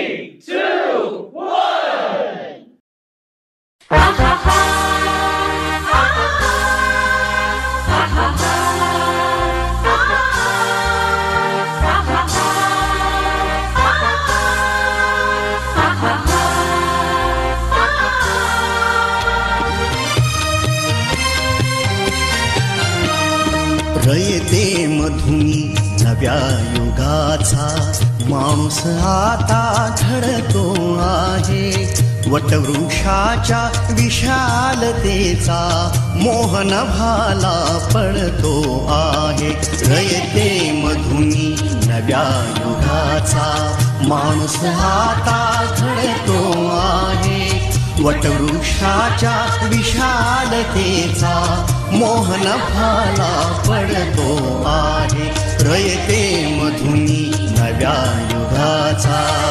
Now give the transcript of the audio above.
3, 2, 1. रयते मधुनी नव्या युगाचा माणूस आता घडतो आहे. वटवृक्षाच्या विशालतेचा मोहन भाला पडतो आहे. रयते मधुनी नव्या युगाचा माणूस आता घडतो आहे. वटवृक्षाच्या विशालतेचा मोहन भाला पडतो आहे. रयते मधुनी नव्या युगाचा.